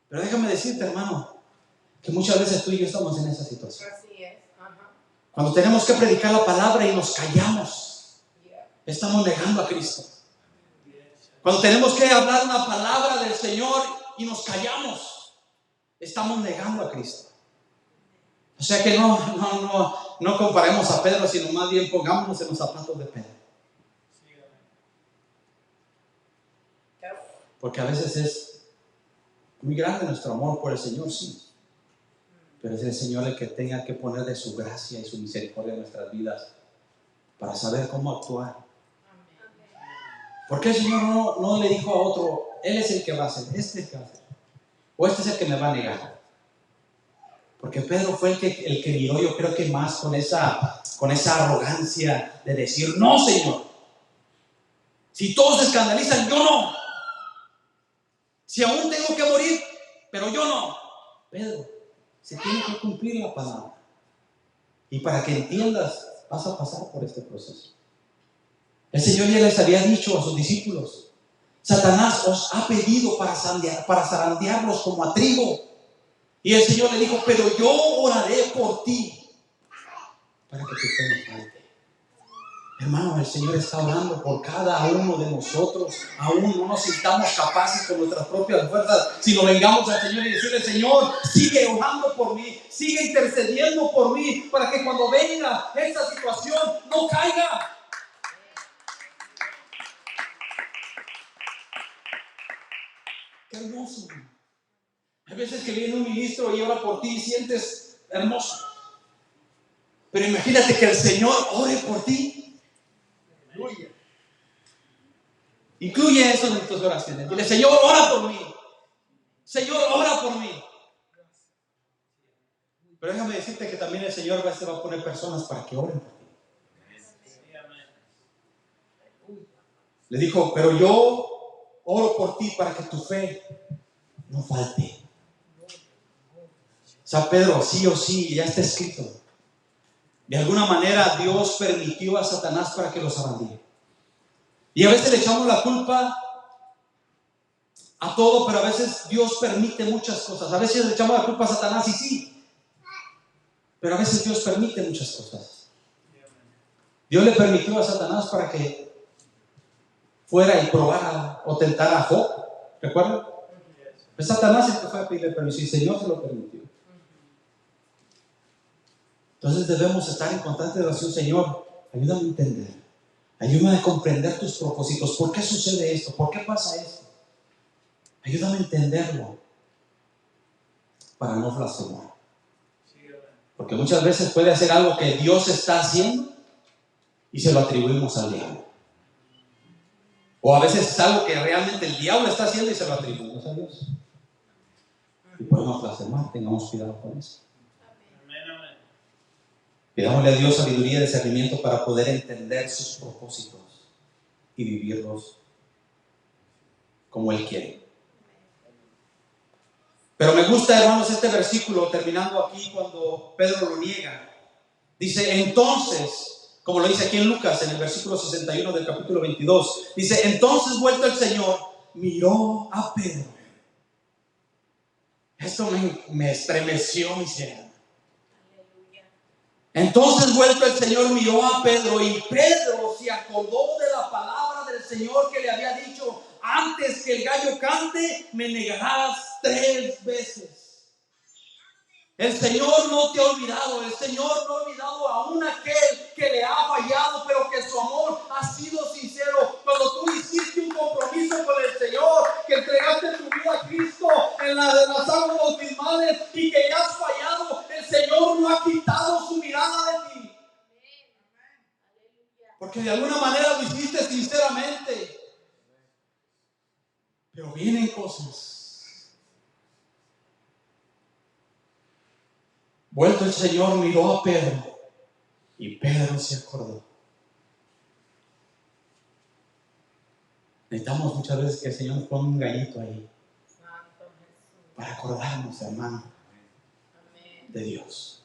Pero déjame decirte, hermano, que muchas veces tú y yo estamos en esa situación. Así es. Ajá. Cuando tenemos que predicar la palabra y nos callamos, estamos negando a Cristo. Cuando tenemos que hablar una palabra del Señor y nos callamos, estamos negando a Cristo. O sea que no comparemos a Pedro, sino más bien pongámonos en los zapatos de Pedro. Porque a veces es muy grande nuestro amor por el Señor, sí. Pero es el Señor el que tenga que poner de su gracia y su misericordia en nuestras vidas para saber cómo actuar. ¿Por qué el Señor no le dijo a otro, Él es el que va a hacer, este es el que va a hacer? O este es el que me va a negar. Porque Pedro fue el que miró, yo creo que más con esa arrogancia de decir, no, Señor. Si todos se escandalizan, yo no. Si aún tengo que morir, pero yo no. Pedro, se tiene que cumplir la palabra. Y para que entiendas, vas a pasar por este proceso. El Señor ya les había dicho a sus discípulos, Satanás os ha pedido para zarandearlos como a trigo. Y el Señor le dijo, pero yo oraré por ti para que tu fe no falte. Hermano, el Señor está orando por cada uno de nosotros. Aún no nos sintamos capaces con nuestras propias fuerzas, sino vengamos al Señor y decirle, Señor, sigue orando por mí, sigue intercediendo por mí, para que cuando venga esta situación no caiga. Qué hermoso. Hay veces que viene un ministro y ora por ti y sientes hermoso. Pero imagínate que el Señor ore por ti. Incluye eso en tus oraciones. Dile, Señor, ora por mí. Señor, ora por mí. Pero déjame decirte que también el Señor va a poner personas para que oren por ti. Le dijo, pero yo oro por ti para que tu fe no falte. O sea, Pedro, sí o sí, ya está escrito. De alguna manera Dios permitió a Satanás para que los abandone. Y a veces le echamos la culpa a todo, pero a veces Dios permite muchas cosas. A veces le echamos la culpa a Satanás y sí, pero a veces Dios permite muchas cosas. Dios le permitió a Satanás para que fuera y probara o tentara a Job. ¿Recuerdan? Pues Satanás el que fue a pedirle permiso y el Señor se lo permitió. Entonces debemos estar en constante oración. Señor, ayúdame a entender, ayúdame a comprender tus propósitos. ¿Por qué sucede esto? ¿Por qué pasa esto? Ayúdame a entenderlo para no blasfemar. Porque muchas veces puede hacer algo que Dios está haciendo y se lo atribuimos al diablo. O a veces es algo que realmente el diablo está haciendo y se lo atribuimos a Dios. Y podemos blasfemar, tengamos cuidado con eso. Pidámosle a Dios sabiduría y discernimiento para poder entender sus propósitos y vivirlos como Él quiere. Pero me gusta, hermanos, este versículo terminando aquí cuando Pedro lo niega. Dice, entonces, como lo dice aquí en Lucas, en el versículo 61 del capítulo 22, dice, entonces vuelto el Señor, miró a Pedro. Esto me estremeció, mi Señor. Entonces vuelto el Señor miró a Pedro y Pedro se acordó de la palabra del Señor que le había dicho, antes que el gallo cante, me negarás 3 veces. El Señor no te ha olvidado, el Señor no ha olvidado aún aquel que le ha fallado, pero que su amor ha sido sincero. Cuando tú hiciste un compromiso con el Señor, que entregaste tu vida a Cristo en las aguas bautismales y que ya has fallado, el Señor no ha quitado su mirada de ti. Porque de alguna manera lo hiciste sinceramente. Pero vienen cosas. Vuelto el Señor miró a Pedro y Pedro se acordó. Necesitamos muchas veces que el Señor nos ponga un gallito ahí para acordarnos, hermano, de Dios.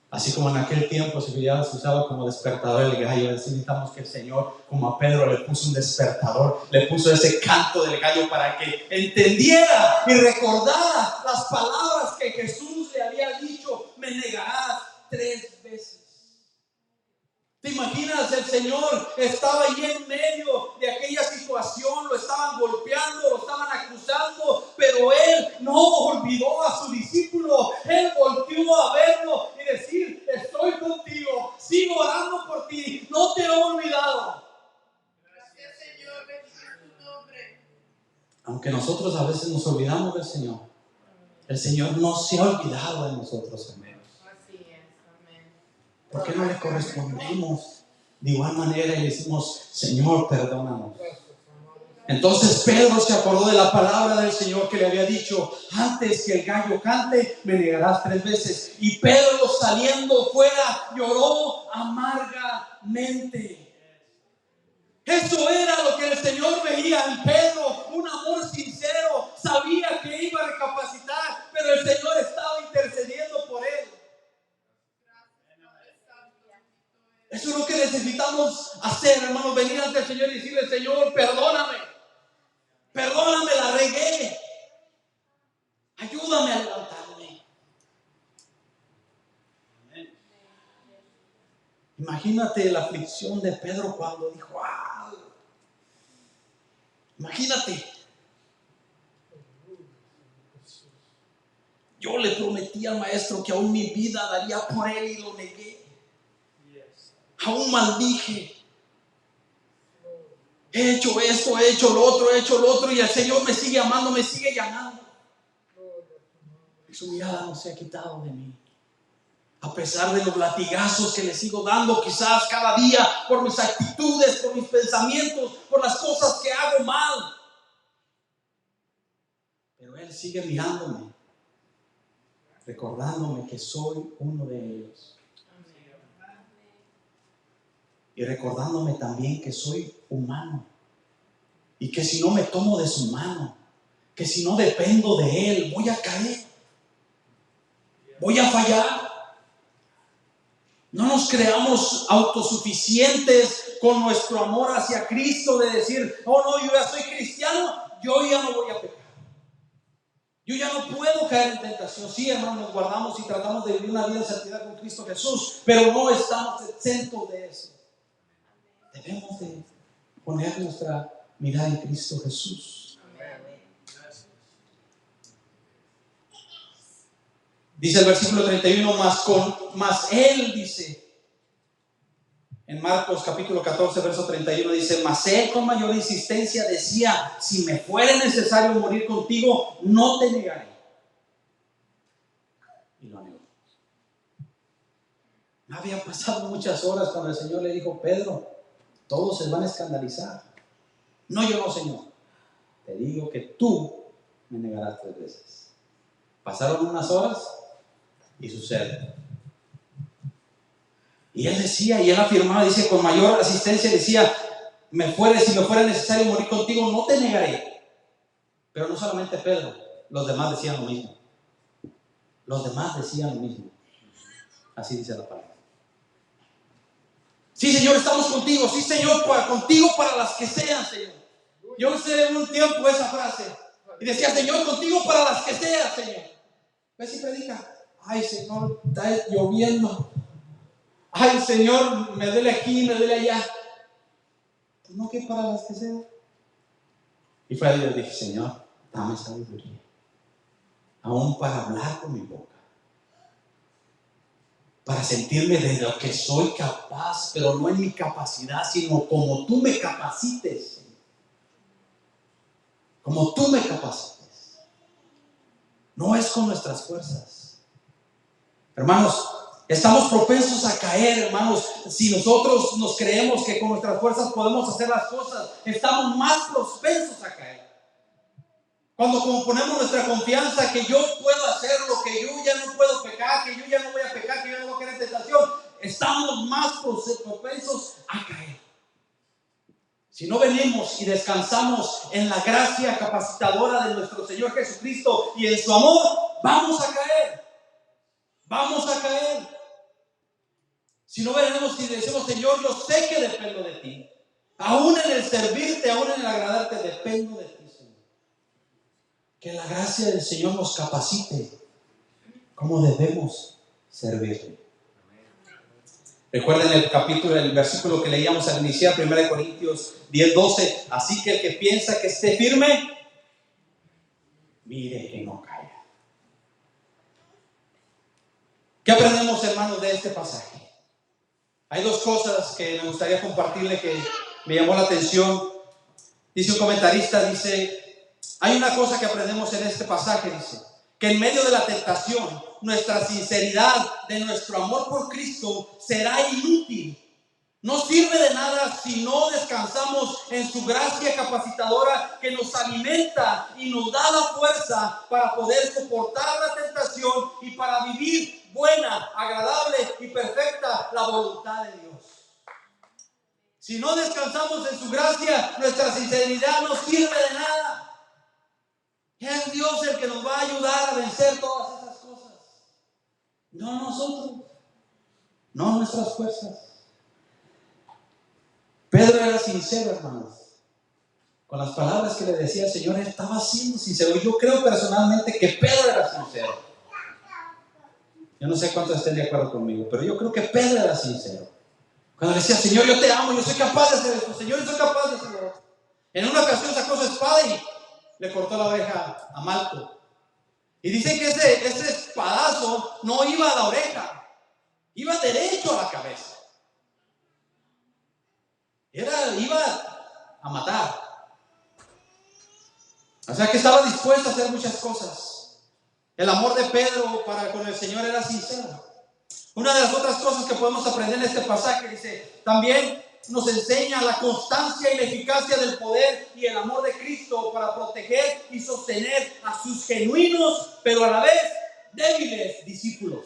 Así como en aquel tiempo se usaba como despertador el gallo, necesitamos que el Señor, como a Pedro, le puso un despertador, le puso ese canto del gallo para que entendiera y recordara las palabras que Jesús le había dicho, me negarás 3 veces. ¿Te imaginas? El Señor estaba ahí en medio de aquella situación, lo estaban golpeando, lo estaban acusando, pero Él no olvidó a su discípulo. Él volvió a verlo y decir, estoy contigo, sigo orando por ti, no te he olvidado. Gracias, Señor, bendice tu nombre. Aunque nosotros a veces nos olvidamos del Señor, el Señor no se ha olvidado de nosotros, hermanos. ¿Por qué no le correspondemos de igual manera y le decimos, Señor, perdónanos? Entonces Pedro se acordó de la palabra del Señor que le había dicho, antes que el gallo cante, me negarás 3 veces. Y Pedro, saliendo fuera, lloró amargamente. Eso era lo que el Señor veía en Pedro, un amor sincero. Sabía que iba a recapacitar, pero el Señor estaba intercediendo por él. Eso es lo que necesitamos hacer, hermanos, venir ante el Señor y decirle, Señor, perdóname, la regué, ayúdame a levantarme. Imagínate la aflicción de Pedro cuando dijo, wow, imagínate, yo le prometí al maestro que aún mi vida daría por él y lo negué. Aún maldije. He hecho esto, he hecho lo otro, y el Señor me sigue amando, me sigue llamando. Su mirada no se ha quitado de mí. A pesar de los latigazos que le sigo dando quizás cada día por mis actitudes, por mis pensamientos, por las cosas que hago mal. Pero Él sigue mirándome, recordándome que soy uno de ellos. Y recordándome también que soy humano. Y que si no me tomo de su mano, que si no dependo de Él, voy a caer. Voy a fallar. No nos creamos autosuficientes con nuestro amor hacia Cristo de decir, oh no, yo ya soy cristiano, yo ya no voy a pecar. Yo ya no puedo caer en tentación. Sí, hermanos, nos guardamos y tratamos de vivir una vida en santidad con Cristo Jesús, pero no estamos exentos de eso. Debemos de poner nuestra mirada en Cristo Jesús. Dice el versículo 31, más Él dice, en Marcos capítulo 14, verso 31, dice, mas Él con mayor insistencia decía, si me fuere necesario morir contigo, no te negaré. Y lo negó. No había pasado muchas horas cuando el Señor le dijo, Pedro, todos se van a escandalizar. No, yo no, Señor. Te digo que tú me negarás 3 veces. Pasaron unas horas y sucede. Y él decía, y él afirmaba, dice, con mayor asistencia decía, si me fuera necesario morir contigo, no te negaré. Pero no solamente Pedro, los demás decían lo mismo. Los demás decían lo mismo. Así dice la palabra. Sí, Señor, estamos contigo. Sí, Señor, contigo para las que sean, Señor. Yo usé en un tiempo esa frase. Y decía, Señor, contigo para las que sean, Señor. ¿Ves si predica? Ay, Señor, está lloviendo. Ay, Señor, me duele aquí, me duele allá. Pues no, que para las que sean. Y fue ahí yo dije, Señor, dame sabiduría. Aún para hablar con mi boca. Para sentirme de lo que soy capaz, pero no en mi capacidad, sino como tú me capacites. Como tú me capacites. No es con nuestras fuerzas. Hermanos, estamos propensos a caer, hermanos. Si nosotros nos creemos que con nuestras fuerzas podemos hacer las cosas, estamos más propensos a caer. Cuando ponemos nuestra confianza que yo puedo hacerlo, que yo ya no puedo pecar, que yo ya no voy a pecar, que yo no voy a caer en tentación, estamos más propensos a caer. Si no venimos y descansamos en la gracia capacitadora de nuestro Señor Jesucristo y en su amor, vamos a caer. Vamos a caer. Si no venimos y decimos, Señor, yo sé que dependo de ti. Aún en el servirte, aún en el agradarte, dependo de ti. Que la gracia del Señor nos capacite cómo debemos servirle. Recuerden el versículo que leíamos al iniciar, 1 Corintios 10:12. Así que el que piensa que esté firme, mire que no caiga. ¿Qué aprendemos, hermanos, de este pasaje? Hay 2 cosas que me gustaría compartirle que me llamó la atención. Dice un comentarista, dice, hay una cosa que aprendemos en este pasaje, dice, que en medio de la tentación, nuestra sinceridad de nuestro amor por Cristo será inútil. No sirve de nada si no descansamos en su gracia capacitadora que nos alimenta y nos da la fuerza para poder soportar la tentación y para vivir buena, agradable y perfecta la voluntad de Dios. Si no descansamos en su gracia, nuestra sinceridad no sirve de nada. Es Dios el que nos va a ayudar a vencer todas esas cosas. No nosotros. No nuestras fuerzas. Pedro era sincero, hermanos. Con las palabras que le decía el Señor, él estaba siendo sincero. Y yo creo personalmente que Pedro era sincero. Yo no sé cuántos estén de acuerdo conmigo, pero yo creo que Pedro era sincero. Cuando le decía, Señor, yo te amo, yo soy capaz de hacer esto. Señor, yo soy capaz de hacer esto. En una ocasión sacó su espada y le cortó la oreja a Malco. Y dice que ese espadazo no iba a la oreja, iba derecho a la cabeza. Iba a matar. O sea que estaba dispuesto a hacer muchas cosas. El amor de Pedro para con el Señor era sincero. Una de las otras cosas que podemos aprender en este pasaje, dice, también nos enseña la constancia y la eficacia del poder y el amor de Cristo para proteger y sostener a sus genuinos, pero a la vez débiles discípulos.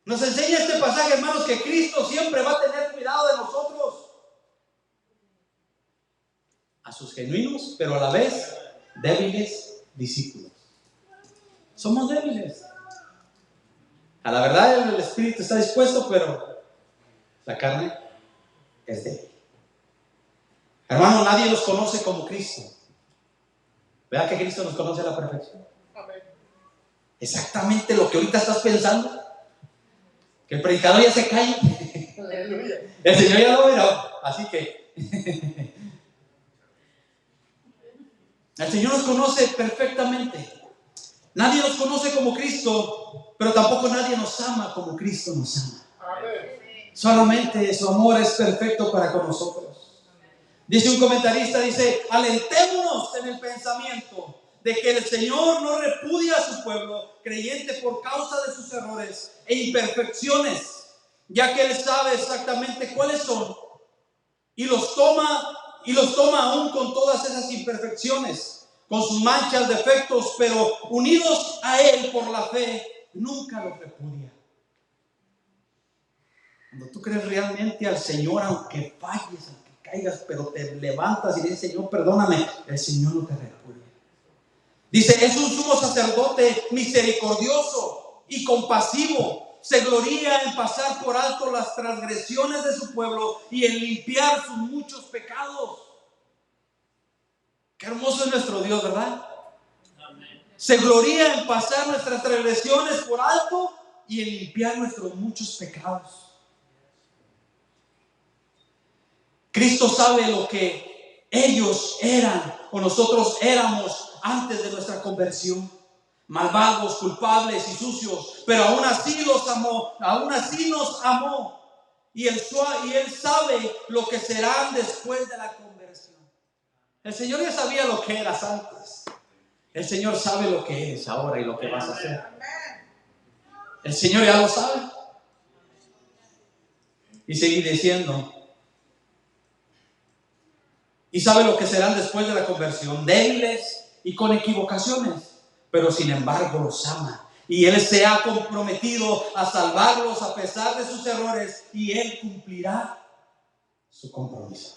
Nos enseña este pasaje, hermanos, que Cristo siempre va a tener cuidado de nosotros. A sus genuinos, pero a la vez débiles discípulos. Somos débiles. A la verdad el espíritu está dispuesto, pero la carne es débil. Hermano, nadie nos conoce como Cristo. ¿Verdad que Cristo nos conoce a la perfección? Exactamente lo que ahorita estás pensando. Que el predicador ya se calle. El Señor ya lo verá. Así que el Señor nos conoce perfectamente. Nadie nos conoce como Cristo, pero tampoco nadie nos ama como Cristo nos ama. Solamente su amor es perfecto para con nosotros. Dice un comentarista, dice, alentémonos en el pensamiento de que el Señor no repudia a su pueblo creyente por causa de sus errores e imperfecciones, ya que Él sabe exactamente cuáles son y los toma aún con todas esas imperfecciones, con sus manchas, defectos, pero unidos a Él por la fe, nunca los repudia. Cuando tú crees realmente al Señor, aunque falles, aunque caigas, pero te levantas y dices, Señor, perdóname, el Señor no te repudia. Dice, es un sumo sacerdote misericordioso y compasivo. Se gloría en pasar por alto las transgresiones de su pueblo y en limpiar sus muchos pecados. Qué hermoso es nuestro Dios, ¿verdad? Amén. Se gloría en pasar nuestras transgresiones por alto y en limpiar nuestros muchos pecados. Cristo sabe lo que ellos eran o nosotros éramos antes de nuestra conversión. Malvados, culpables y sucios, pero aún así los amó, aún así nos amó. Y Él sabe lo que serán después de la conversión. El Señor ya sabía lo que eras antes. El Señor sabe lo que eres ahora y lo que vas a hacer. El Señor ya lo sabe. Y seguir diciendo. Y sabe lo que serán después de la conversión, débiles y con equivocaciones, pero sin embargo los ama. Y Él se ha comprometido a salvarlos a pesar de sus errores y Él cumplirá su compromiso.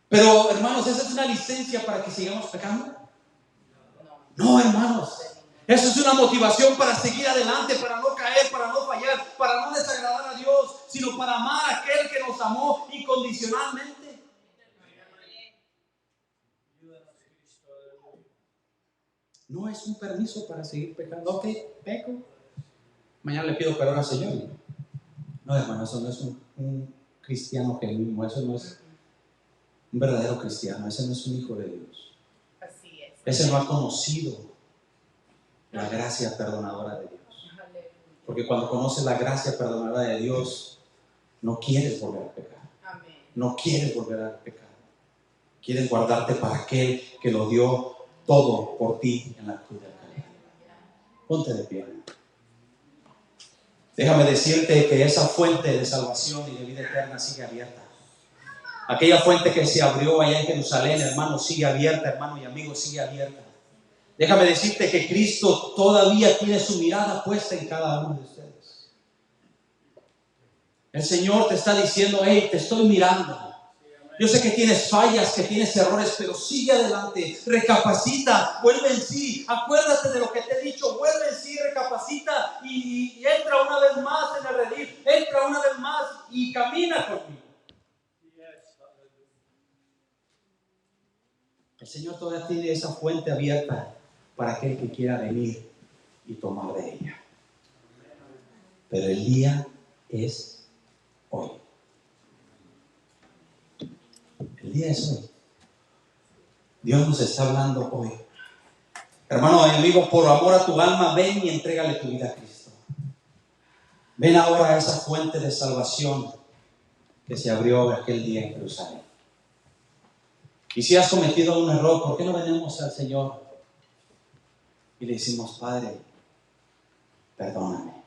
Pero hermanos, ¿esa es una licencia para que sigamos pecando? No, hermanos. Eso es una motivación para seguir adelante, para no caer, para no fallar, para no desagradar a Dios, sino para amar a aquel que nos amó incondicionalmente. No es un permiso para seguir pecando. Ok, peco. Mañana le pido perdón al Señor. No, hermano, eso no es un cristiano genuino. Eso no es un verdadero cristiano. Ese no es un hijo de Dios. Así es. Ese no ha conocido la gracia perdonadora de Dios. Porque cuando conoces la gracia perdonadora de Dios, no quieres volver a pecar. No quieres volver a pecar. Quieres guardarte para aquel que lo dio todo por ti en la cruz del Calvario. Ponte de pie. Déjame decirte que esa fuente de salvación y de vida eterna sigue abierta. Aquella fuente que se abrió allá en Jerusalén, hermano, sigue abierta, hermano y amigo, sigue abierta. Déjame decirte que Cristo todavía tiene su mirada puesta en cada uno de ustedes. El Señor te está diciendo, hey, te estoy mirando. Yo sé que tienes fallas, que tienes errores, pero sigue adelante, recapacita, vuelve en sí, acuérdate de lo que te he dicho, vuelve en sí, recapacita y entra una vez más en el redil, entra una vez más y camina conmigo. El Señor todavía tiene esa fuente abierta para aquel que quiera venir y tomar de ella. Pero el día es hoy. El día es hoy. Dios nos está hablando hoy. Hermano y amigo, por amor a tu alma, ven y entrégale tu vida a Cristo. Ven ahora a esa fuente de salvación que se abrió aquel día en Jerusalén. Y si has cometido un error, ¿por qué no venimos al Señor y le decimos, Padre, perdóname?